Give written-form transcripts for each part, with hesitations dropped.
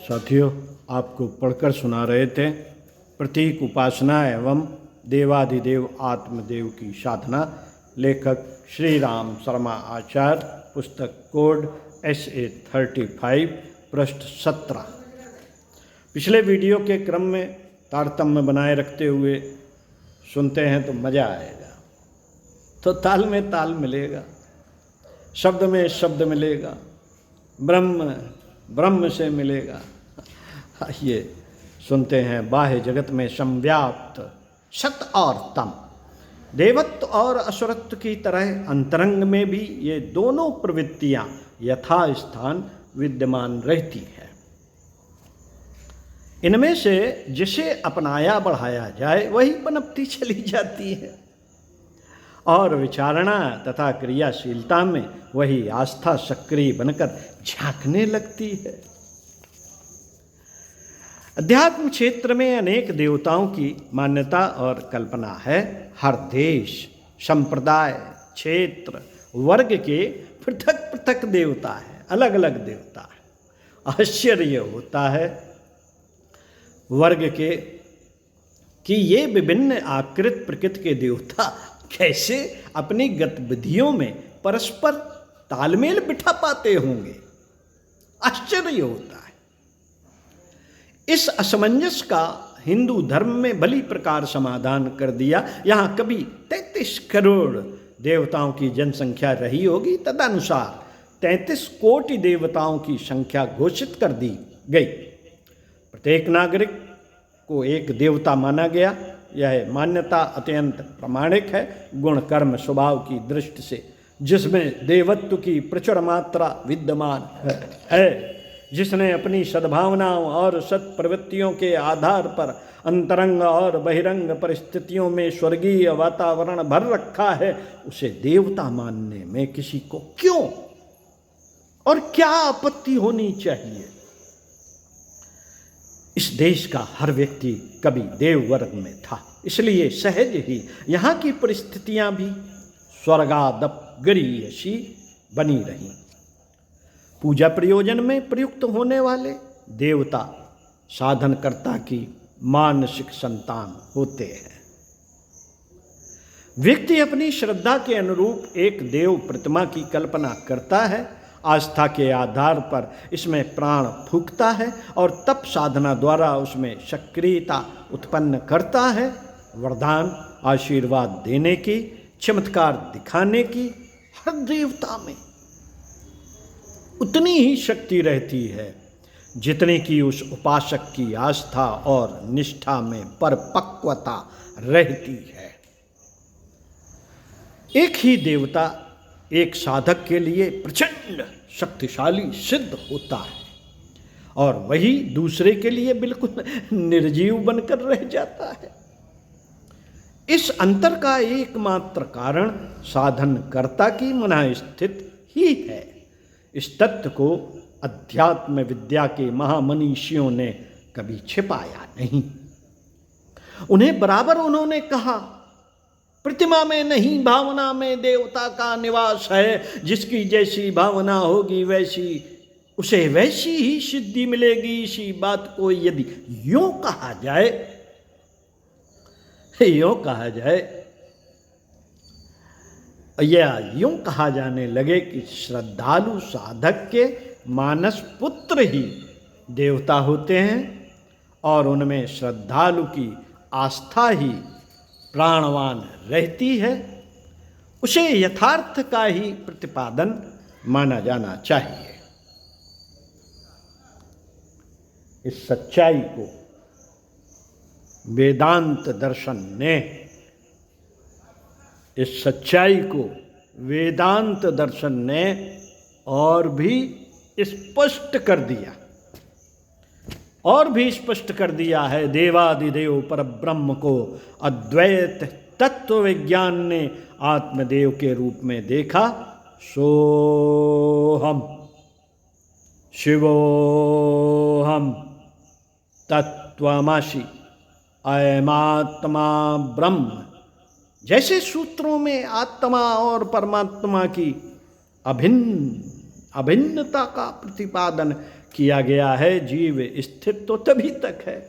साथियों, आपको पढ़कर सुना रहे थे प्रतीक उपासना एवं देवाधिदेव आत्मदेव की साधना। लेखक श्री राम शर्मा आचार्य। पुस्तक कोड SA35 पृष्ठ 17। पिछले वीडियो के क्रम में तारतम्य बनाए रखते हुए सुनते हैं तो मज़ा आएगा। तो ताल में ताल मिलेगा, शब्द में शब्द मिलेगा, ब्रह्म ब्रह्म से मिलेगा। ये सुनते हैं। बाह्य जगत में संव्याप्त सत और तम, देवत्व और असुरत्व की तरह अंतरंग में भी ये दोनों प्रवृत्तियां यथास्थान विद्यमान रहती है। इनमें से जिसे अपनाया बढ़ाया जाए वही पनपती चली जाती है और विचारणा तथा क्रियाशीलता में वही आस्था सक्रिय बनकर झांकने लगती है। अध्यात्म क्षेत्र में अनेक देवताओं की मान्यता और कल्पना है। हर देश, संप्रदाय, क्षेत्र, वर्ग के पृथक पृथक देवता है, अलग अलग देवता है। आश्चर्य होता है वर्ग के कि ये विभिन्न आकृत प्रकृति के देवता कैसे अपनी गतिविधियों में परस्पर तालमेल बिठा पाते होंगे। आश्चर्य होता है। इस असमंजस का हिंदू धर्म में भली प्रकार समाधान कर दिया। यहाँ कभी 33 करोड़ देवताओं की जनसंख्या रही होगी, तदनुसार 33 कोटि देवताओं की संख्या घोषित कर दी गई। प्रत्येक नागरिक को एक देवता माना गया। यह मान्यता अत्यंत प्रामाणिक है गुण कर्म स्वभाव की दृष्टि से, जिसमें देवत्व की प्रचुर मात्रा विद्यमान है। जिसने अपनी सद्भावनाओं और सत्प्रवृत्तियों के आधार पर अंतरंग और बहिरंग परिस्थितियों में स्वर्गीय वातावरण भर रखा है, उसे देवता मानने में किसी को क्यों और क्या आपत्ति होनी चाहिए। इस देश का हर व्यक्ति कभी देव वर्ग में था, इसलिए सहज ही यहाँ की परिस्थितियां भी स्वर्गादपगरीय सी बनी रहीं। पूजा प्रयोजन में प्रयुक्त होने वाले देवता साधनकर्ता की मानसिक संतान होते हैं। व्यक्ति अपनी श्रद्धा के अनुरूप एक देव प्रतिमा की कल्पना करता है, आस्था के आधार पर इसमें प्राण फूंकता है और तप साधना द्वारा उसमें सक्रियता उत्पन्न करता है। वरदान, आशीर्वाद देने की, चमत्कार दिखाने की हर देवता में उतनी ही शक्ति रहती है जितनी कि उस उपासक की आस्था और निष्ठा में परिपक्वता रहती है। एक ही देवता एक साधक के लिए प्रचंड शक्तिशाली सिद्ध होता है और वही दूसरे के लिए बिल्कुल निर्जीव बनकर रह जाता है। इस अंतर का एकमात्र कारण साधनकर्ता की मनःस्थिति ही है। इस तत्व को अध्यात्म विद्या के महामनीषियों ने कभी छिपाया नहीं। उन्हें बराबर उन्होंने कहा, प्रतिमा में नहीं भावना में देवता का निवास है। जिसकी जैसी भावना होगी वैसी उसे वैसी ही सिद्धि मिलेगी। इसी बात को यदि यूं कहा जाए या यूं कहा जाने लगे कि श्रद्धालु साधक के मानस पुत्र ही देवता होते हैं और उनमें श्रद्धालु की आस्था ही प्राणवान रहती है, उसे यथार्थ का ही प्रतिपादन माना जाना चाहिए। इस सच्चाई को वेदांत दर्शन ने और भी स्पष्ट कर दिया है। देवादिदेव परब्रह्म को अद्वैत तत्व विज्ञान ने आत्मदेव के रूप में देखा। सोहम शिवोहम तत्त्वमसि अयमात्मा ब्रह्म। जैसे सूत्रों में आत्मा और परमात्मा की अभिन्नता का प्रतिपादन किया गया है। जीव स्थित तो तभी तक है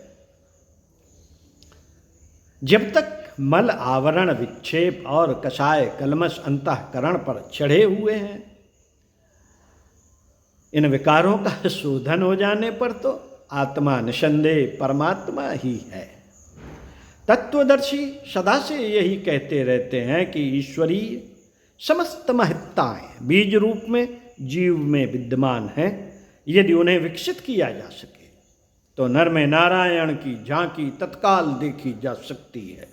जब तक मल आवरण विक्षेप और कषाय कलमश अंतःकरण पर चढ़े हुए हैं। इन विकारों का शोधन हो जाने पर तो आत्मा निसंदेह परमात्मा ही है। तत्वदर्शी सदा से यही कहते रहते हैं कि ईश्वरीय समस्त महत्ताएं बीज रूप में जीव में विद्यमान हैं। यदि उन्हें विकसित किया जा सके तो नर में नारायण की झांकी तत्काल देखी जा सकती है।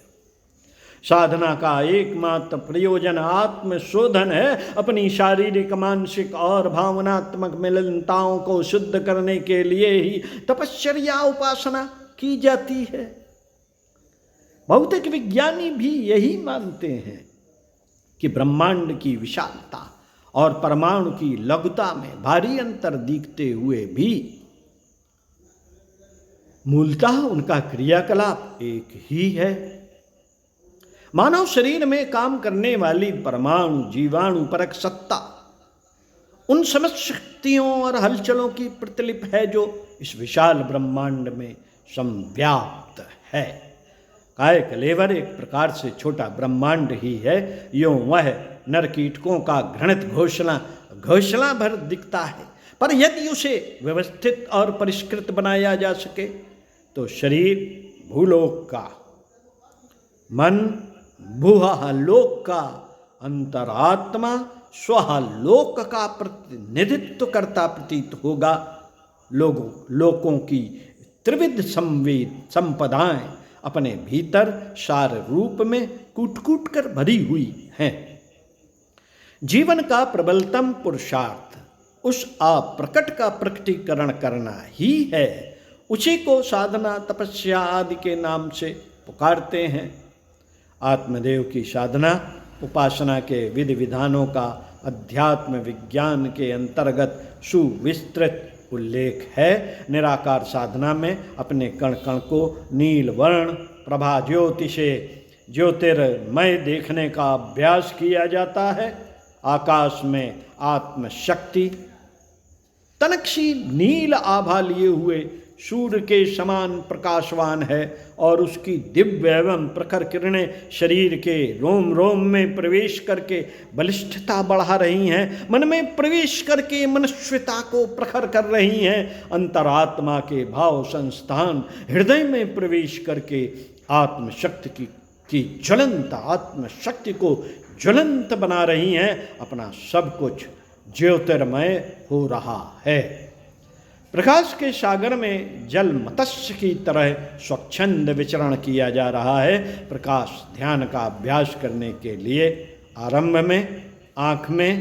साधना का एकमात्र प्रयोजन आत्मशोधन है। अपनी शारीरिक, मानसिक और भावनात्मक मिलनताओं को शुद्ध करने के लिए ही तपश्चर्या उपासना की जाती है। भौतिक विज्ञानी भी यही मानते हैं कि ब्रह्मांड की विशालता और परमाणु की लघुता में भारी अंतर दिखते हुए भी मूलतः उनका क्रियाकलाप एक ही है। मानव शरीर में काम करने वाली परमाणु जीवाणु परक सत्ता उन समस्त शक्तियों और हलचलों की प्रतिलिप है जो इस विशाल ब्रह्मांड में संव्याप्त है। काय कलेवर एक प्रकार से छोटा ब्रह्मांड ही है। यूं वह नर कीटकों का घृणित घोषणा भर दिखता है, पर यदि उसे व्यवस्थित और परिष्कृत बनाया जा सके तो शरीर भूलोक का, मन भूलोक का, अंतरात्मा स्वलोक का प्रतिनिधित्व करता प्रतीत होगा। लोकों की त्रिविध संपदाएं अपने भीतर सार रूप में कूट कूट कर भरी हुई हैं। जीवन का प्रबलतम पुरुषार्थ उस अप्रकट का प्रकटीकरण करना ही है। उसी को साधना, तपस्या आदि के नाम से पुकारते हैं। आत्मदेव की साधना उपासना के विधि विधानों का अध्यात्म विज्ञान के अंतर्गत सुविस्तृत उल्लेख है। निराकार साधना में अपने कण कण को नील वर्ण प्रभा ज्योति से ज्योतिर्मय देखने का अभ्यास किया जाता है। आकाश में आत्मशक्ति तनक्षी नील आभा लिए हुए सूर्य के समान प्रकाशवान है और उसकी दिव्य एवं प्रखर किरणें शरीर के रोम रोम में प्रवेश करके बलिष्ठता बढ़ा रही हैं। मन में प्रवेश करके मनुष्यता को प्रखर कर रही हैं। अंतरात्मा के भाव संस्थान हृदय में प्रवेश करके आत्मशक्ति की ज्वलंत आत्मशक्ति को ज्वलंत बना रही हैं। अपना सब कुछ ज्योतिर्मय हो रहा है। प्रकाश के सागर में जल मत्स्य की तरह स्वच्छंद विचरण किया जा रहा है। प्रकाश ध्यान का अभ्यास करने के लिए आरंभ में आँख में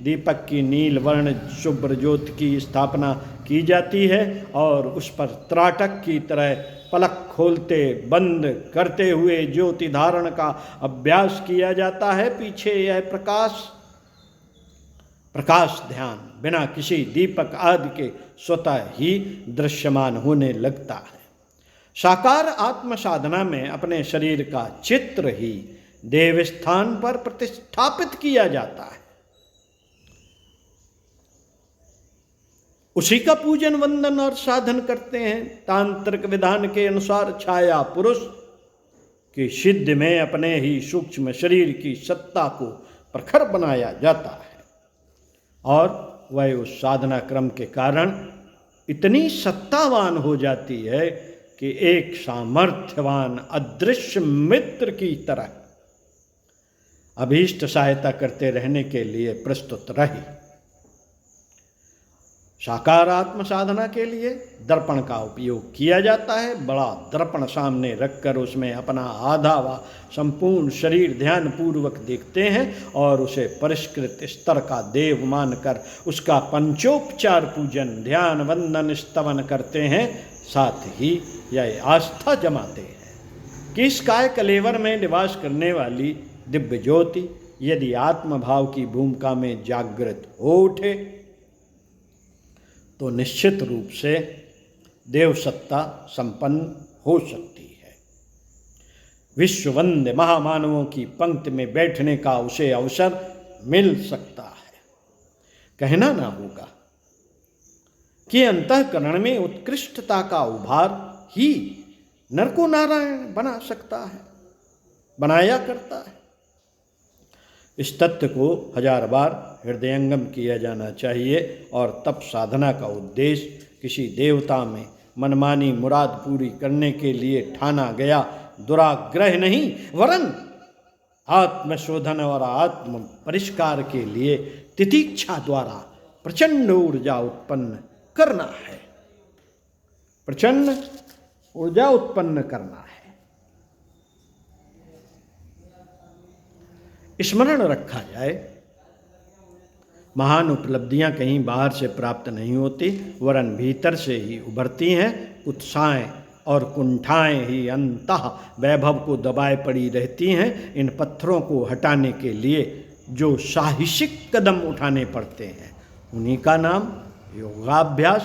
दीपक की नील वर्ण शुभ्र ज्योति की स्थापना की जाती है और उस पर त्राटक की तरह पलक खोलते बंद करते हुए ज्योति धारण का अभ्यास किया जाता है। पीछे यह प्रकाश ध्यान बिना किसी दीपक आदि के स्वतः ही दृश्यमान होने लगता है। साकार आत्म साधना में अपने शरीर का चित्र ही देव स्थान पर प्रतिष्ठापित किया जाता है। उसी का पूजन वंदन और साधन करते हैं। तांत्रिक विधान के अनुसार छाया पुरुष की सिद्धि में अपने ही सूक्ष्म शरीर की सत्ता को प्रखर बनाया जाता है और वह उस साधना क्रम के कारण इतनी सत्तावान हो जाती है कि एक सामर्थ्यवान अदृश्य मित्र की तरह अभीष्ट सहायता करते रहने के लिए प्रस्तुत रही। साकार आत्म साधना के लिए दर्पण का उपयोग किया जाता है। बड़ा दर्पण सामने रखकर उसमें अपना आधा व संपूर्ण शरीर ध्यान पूर्वक देखते हैं और उसे परिष्कृत स्तर का देव मानकर उसका पंचोपचार पूजन ध्यान वंदन स्तवन करते हैं। साथ ही यह आस्था जमाते हैं कि इस काय कलेवर में निवास करने वाली दिव्य ज्योति यदि आत्मभाव की भूमिका में जागृत हो उठे तो निश्चित रूप से देव सत्ता संपन्न हो सकती है। विश्ववंद्य महामानवों की पंक्ति में बैठने का उसे अवसर मिल सकता है। कहना ना होगा कि अंतःकरण में उत्कृष्टता का उभार ही नर को नारायण बना सकता है, बनाया करता है। इस तत्व को 1000 बार हृदयंगम किया जाना चाहिए और तप साधना का उद्देश्य किसी देवता में मनमानी मुराद पूरी करने के लिए ठाना गया दुराग्रह नहीं, वरन आत्मशोधन और आत्म परिष्कार के लिए तितिक्षा द्वारा प्रचंड ऊर्जा उत्पन्न करना है, प्रचंड ऊर्जा उत्पन्न करना है। स्मरण रखा जाए, महान उपलब्धियां कहीं बाहर से प्राप्त नहीं होती, वरन भीतर से ही उभरती हैं। उत्साहें और कुंठाएं ही अंतः वैभव को दबाए पड़ी रहती हैं। इन पत्थरों को हटाने के लिए जो साहसिक कदम उठाने पड़ते हैं, उन्हीं का नाम योगाभ्यास,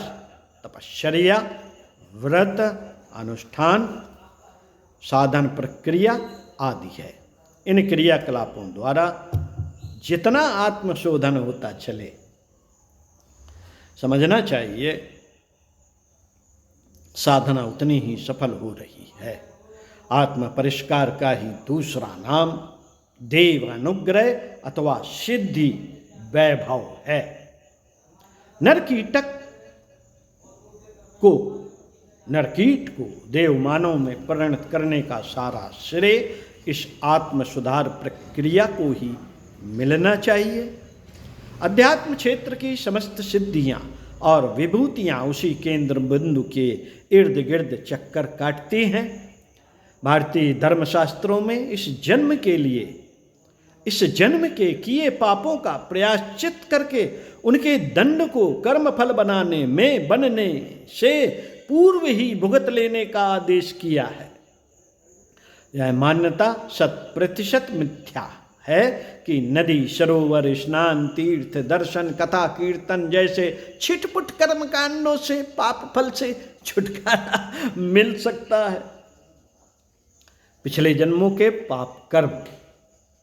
तपश्चर्या, व्रत, अनुष्ठान, साधन प्रक्रिया आदि है। इन क्रियाकलापों द्वारा जितना आत्मशोधन होता चले, समझना चाहिए साधना उतनी ही सफल हो रही है। आत्म परिष्कार का ही दूसरा नाम देव अनुग्रह अथवा सिद्धि वैभव है। नरकीट को देव मानव में परिणत करने का सारा श्रेय इस आत्म सुधार प्रक्रिया को ही मिलना चाहिए। अध्यात्म क्षेत्र की समस्त सिद्धियां और विभूतियां उसी केंद्र बिंदु के इर्द गिर्द चक्कर काटती हैं। भारतीय धर्मशास्त्रों में इस जन्म के किए पापों का प्रायश्चित करके उनके दंड को कर्मफल बनने से पूर्व ही भुगत लेने का आदेश किया है। यह मान्यता 100% मिथ्या है कि नदी, सरोवर, स्नान, तीर्थ, दर्शन, कथा, कीर्तन जैसे छिटपुट कर्म कांडों से पाप फल से छुटकारा मिल सकता है। पिछले जन्मों के पाप कर्म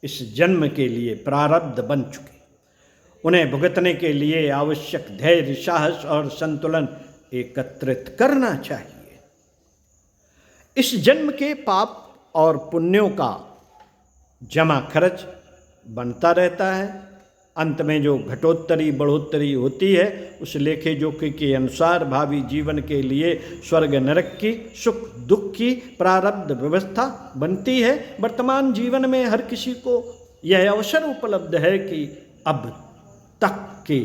इस जन्म के लिए प्रारब्ध बन चुके, उन्हें भुगतने के लिए आवश्यक धैर्य, साहस और संतुलन एकत्रित करना चाहिए। इस जन्म के पाप और पुण्यों का जमा खर्च बनता रहता है। अंत में जो घटोत्तरी बढ़ोत्तरी होती है, उस लेखे जोखे के अनुसार भावी जीवन के लिए स्वर्ग नरक की, सुख दुख की प्रारब्ध व्यवस्था बनती है। वर्तमान जीवन में हर किसी को यह अवसर उपलब्ध है कि अब तक के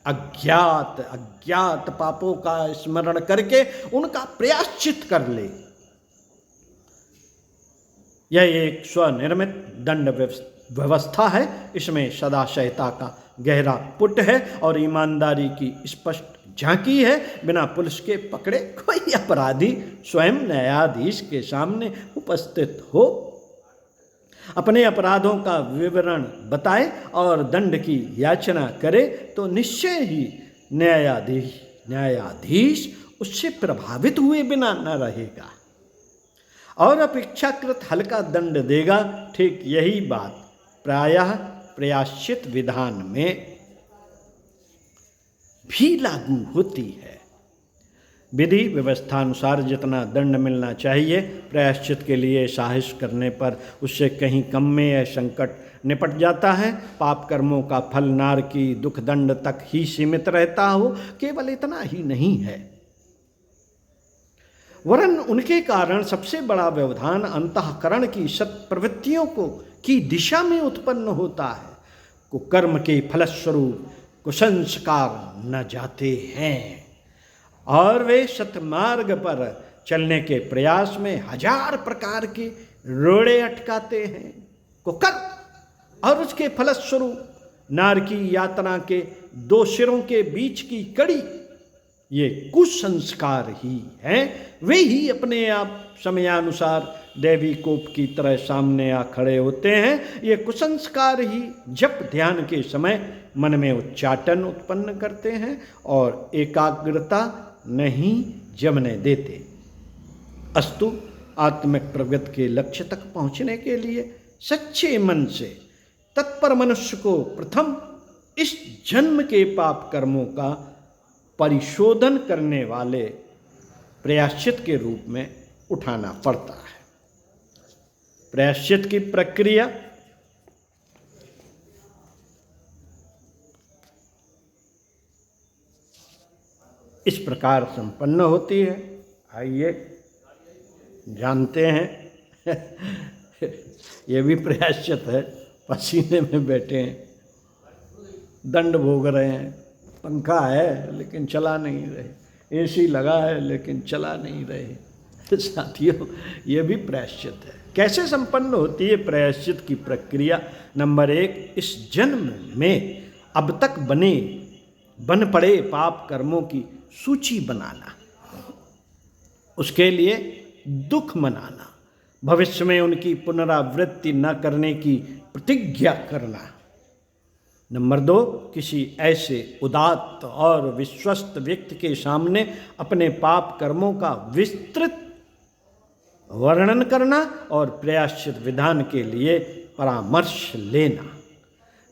अज्ञात पापों का स्मरण करके उनका प्रायश्चित कर ले। यह एक स्वनिर्मित दंड व्यवस्था है। इसमें सदाशयता का गहरा पुट है और ईमानदारी की स्पष्ट झांकी है। बिना पुलिस के पकड़े कोई अपराधी स्वयं न्यायाधीश के सामने उपस्थित हो, अपने अपराधों का विवरण बताए और दंड की याचना करे तो निश्चय ही न्यायाधीश उससे प्रभावित हुए बिना न रहेगा और अपेक्षाकृत हल्का दंड देगा। ठीक यही बात प्रायः प्रायश्चित विधान में भी लागू होती है। विधि व्यवस्थानुसार जितना दंड मिलना चाहिए, प्रायश्चित के लिए साहस करने पर उससे कहीं कम में यह संकट निपट जाता है। पाप कर्मों का फल नार की दुख दंड तक ही सीमित रहता हो, केवल इतना ही नहीं है, वरन उनके कारण सबसे बड़ा व्यवधान अंतःकरण की सत्प्रवृत्तियों की दिशा में उत्पन्न होता है। कुकर्म के फलस्वरूप कुसंस्कार न जाते हैं और वे सतमार्ग पर चलने के प्रयास में 1000 प्रकार के रोड़े अटकाते हैं। कुकर्म और उसके फलस्वरूप नार की यातना के 2 सिरों के बीच की कड़ी, ये कुसंस्कार ही हैं। वे ही अपने आप समयानुसार दैवी कोप की तरह सामने आ खड़े होते हैं। ये कुसंस्कार ही जप ध्यान के समय मन में उच्चाटन उत्पन्न करते हैं और एकाग्रता नहीं जमने देते। अस्तु, आत्मिक प्रगति के लक्ष्य तक पहुंचने के लिए सच्चे मन से तत्पर मनुष्य को प्रथम इस जन्म के पाप कर्मों का परिशोधन करने वाले प्रायश्चित के रूप में उठाना पड़ता है। प्रायश्चित की प्रक्रिया इस प्रकार संपन्न होती है। आइए जानते हैं। ये भी प्रायश्चित है। पसीने में बैठे हैं, दंड भोग रहे हैं, पंखा है लेकिन चला नहीं रहे, एसी लगा है लेकिन चला नहीं रहे। साथियों, ये भी प्रायश्चित है। कैसे संपन्न होती है प्रायश्चित की प्रक्रिया? नंबर 1, इस जन्म में अब तक बन पड़े पाप कर्मों की सूची बनाना, उसके लिए दुख मनाना, भविष्य में उनकी पुनरावृत्ति न करने की प्रतिज्ञा करना। नंबर 2, किसी ऐसे उदात्त और विश्वस्त व्यक्ति के सामने अपने पाप कर्मों का विस्तृत वर्णन करना और प्रायश्चित विधान के लिए परामर्श लेना।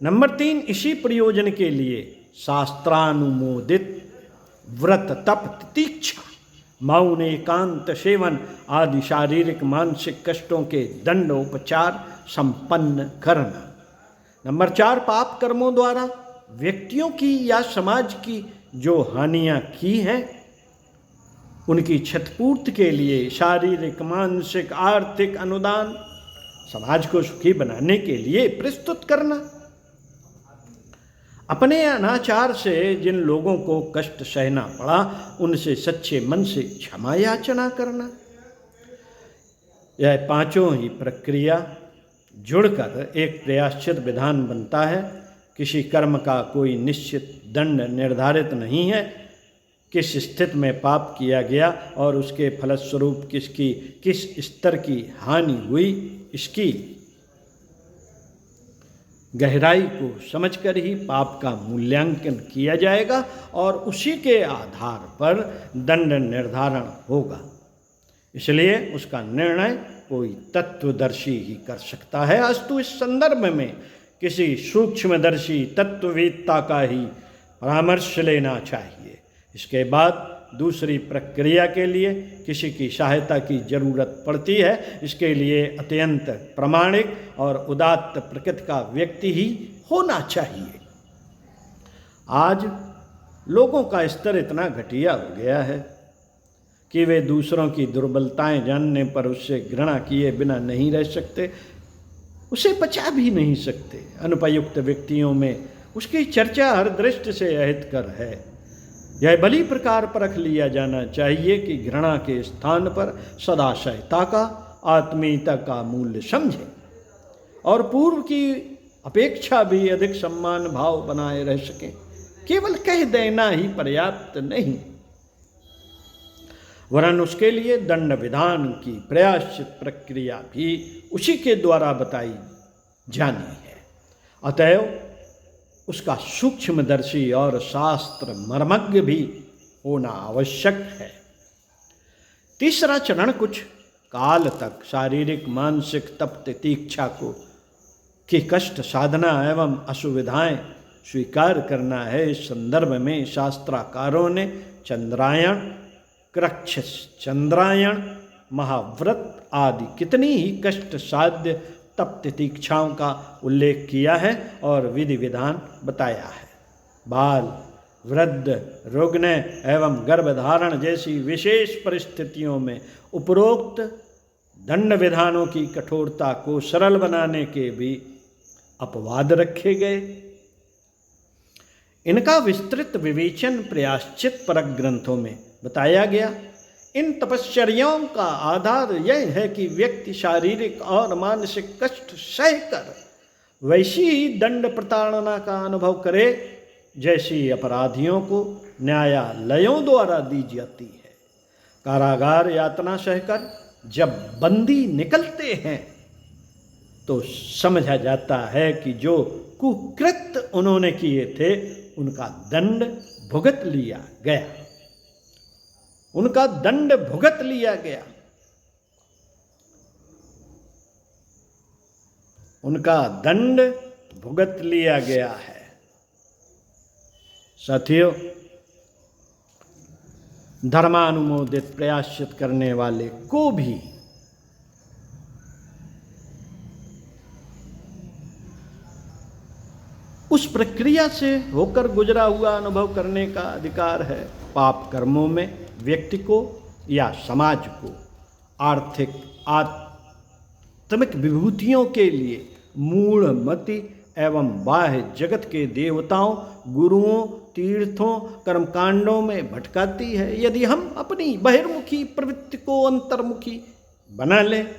नंबर 3, इसी प्रयोजन के लिए शास्त्रानुमोदित व्रत, तप, तितीक्षा, मौन, एकांत सेवन आदि शारीरिक मानसिक कष्टों के दंडोपचार संपन्न करना। नंबर 4, पाप कर्मों द्वारा व्यक्तियों की या समाज की जो हानियां की हैं उनकी क्षतिपूर्ति के लिए शारीरिक, मानसिक, आर्थिक अनुदान समाज को सुखी बनाने के लिए प्रस्तुत करना। अपने अनाचार से जिन लोगों को कष्ट सहना पड़ा उनसे सच्चे मन से क्षमा याचना करना। यह पांचों ही प्रक्रिया जुड़कर एक प्रायश्चित विधान बनता है। किसी कर्म का कोई निश्चित दंड निर्धारित नहीं है। किस स्थिति में पाप किया गया और उसके फलस्वरूप किस स्तर की हानि हुई, इसकी गहराई को समझकर ही पाप का मूल्यांकन किया जाएगा और उसी के आधार पर दंड निर्धारण होगा। इसलिए उसका निर्णय कोई तत्वदर्शी ही कर सकता है। अस्तु इस संदर्भ में किसी सूक्ष्मदर्शी तत्ववेत्ता का ही परामर्श लेना चाहिए। इसके बाद दूसरी प्रक्रिया के लिए किसी की सहायता की जरूरत पड़ती है। इसके लिए अत्यंत प्रामाणिक और उदात्त प्रकृति का व्यक्ति ही होना चाहिए। आज लोगों का स्तर इतना घटिया हो गया है कि वे दूसरों की दुर्बलताएं जानने पर उससे घृणा किए बिना नहीं रह सकते, उसे बचा भी नहीं सकते। अनुपयुक्त व्यक्तियों में उसकी चर्चा हर दृष्टि से अहितकर है। यह भली प्रकार परख लिया जाना चाहिए कि घृणा के स्थान पर सदाशयता का, आत्मीयता का मूल्य समझे और पूर्व की अपेक्षा भी अधिक सम्मान भाव बनाए रह सके। केवल कह देना ही पर्याप्त नहीं, वरन उसके लिए दंड विधान की प्रायश्चित प्रक्रिया भी उसी के द्वारा बताई जानी है। अतएव उसका सूक्ष्मदर्शी और शास्त्र मर्मज्ञ भी होना आवश्यक है। तीसरा चरण कुछ काल तक शारीरिक, मानसिक तप, तितीक्षा की कष्ट साधना एवं असुविधाएं स्वीकार करना है। इस संदर्भ में शास्त्राकारों ने चंद्रायण, कृच्छ्र चंद्रायण, महाव्रत आदि कितनी ही कष्ट साध्य तप तितीक्षाओं का उल्लेख किया है और विधि विधान बताया है। बाल, वृद्ध, रुग्ण एवं गर्भधारण जैसी विशेष परिस्थितियों में उपरोक्त दंड विधानों की कठोरता को सरल बनाने के भी अपवाद रखे गए। इनका विस्तृत विवेचन प्रायश्चित परक ग्रंथों में बताया गया। इन तपश्चर्याओं का आधार यह है कि व्यक्ति शारीरिक और मानसिक कष्ट सहकर वैसी ही दंड प्रताड़ना का अनुभव करे जैसी अपराधियों को न्यायालयों द्वारा दी जाती है। कारागार यातना सहकर जब बंदी निकलते हैं तो समझा जाता है कि जो कुकृत्य उन्होंने किए थे उनका दंड भुगत लिया गया, उनका दंड भुगत लिया गया, उनका दंड भुगत लिया गया है। साथियों, धर्मानुमोदित प्रायश्चित करने वाले को भी उस प्रक्रिया से होकर गुजरा हुआ अनुभव करने का अधिकार है। पाप कर्मों में व्यक्ति को या समाज को आर्थिक आत्मिक विभूतियों के लिए मूढ़मति एवं बाह्य जगत के देवताओं, गुरुओं, तीर्थों, कर्मकांडों में भटकाती है। यदि हम अपनी बहिर्मुखी प्रवृत्ति को अंतर्मुखी बना लें,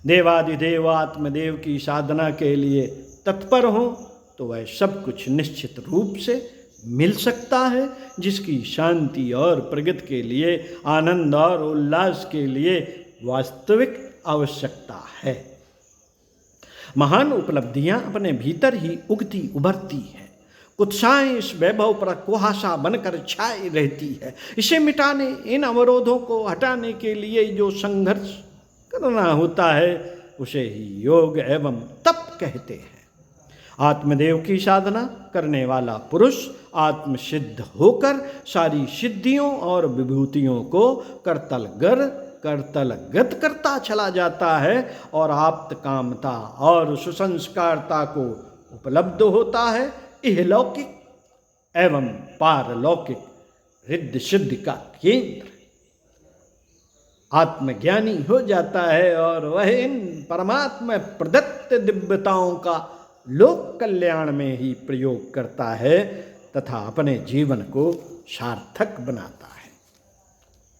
देवादिदेव आत्मदेव की साधना के लिए तत्पर हों, तो वह सब कुछ निश्चित रूप से मिल सकता है जिसकी शांति और प्रगति के लिए, आनंद और उल्लास के लिए वास्तविक आवश्यकता है। महान उपलब्धियां अपने भीतर ही उगती उभरती हैं। कुत्साएं इस वैभव पर कुहासा बनकर छाई रहती है। इसे मिटाने, इन अवरोधों को हटाने के लिए जो संघर्ष करना होता है उसे ही योग एवं तप कहते हैं। आत्मदेव की साधना करने वाला पुरुष आत्मसिद्ध होकर सारी सिद्धियों और विभूतियों को करतलगत करता चला जाता है और आप्त कामता और सुसंस्कारता को उपलब्ध होता है। इहलौकिक एवं पारलौकिक रिद्धि सिद्धि का केंद्र आत्मज्ञानी हो जाता है और वह इन परमात्मा प्रदत्त दिव्यताओं का लोक कल्याण में ही प्रयोग करता है तथा अपने जीवन को सार्थक बनाता है।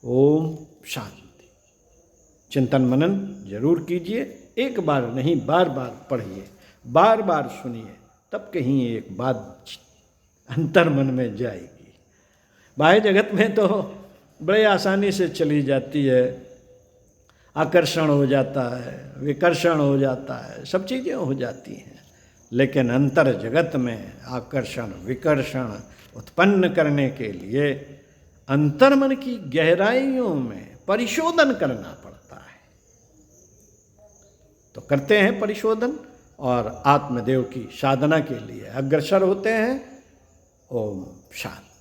ओम शांति। चिंतन मनन जरूर कीजिए, एक बार नहीं बार बार पढ़िए, बार बार सुनिए, तब कहीं एक बात अंतर मन में जाएगी। बाह्य जगत में तो बड़े आसानी से चली जाती है, आकर्षण हो जाता है, विकर्षण हो जाता है, सब चीज़ें हो जाती हैं, लेकिन अंतर जगत में आकर्षण विकर्षण उत्पन्न करने के लिए अंतर्मन की गहराइयों में परिशोधन करना पड़ता है। तो करते हैं परिशोधन और आत्मदेव की साधना के लिए अग्रसर होते हैं। ओम शांति।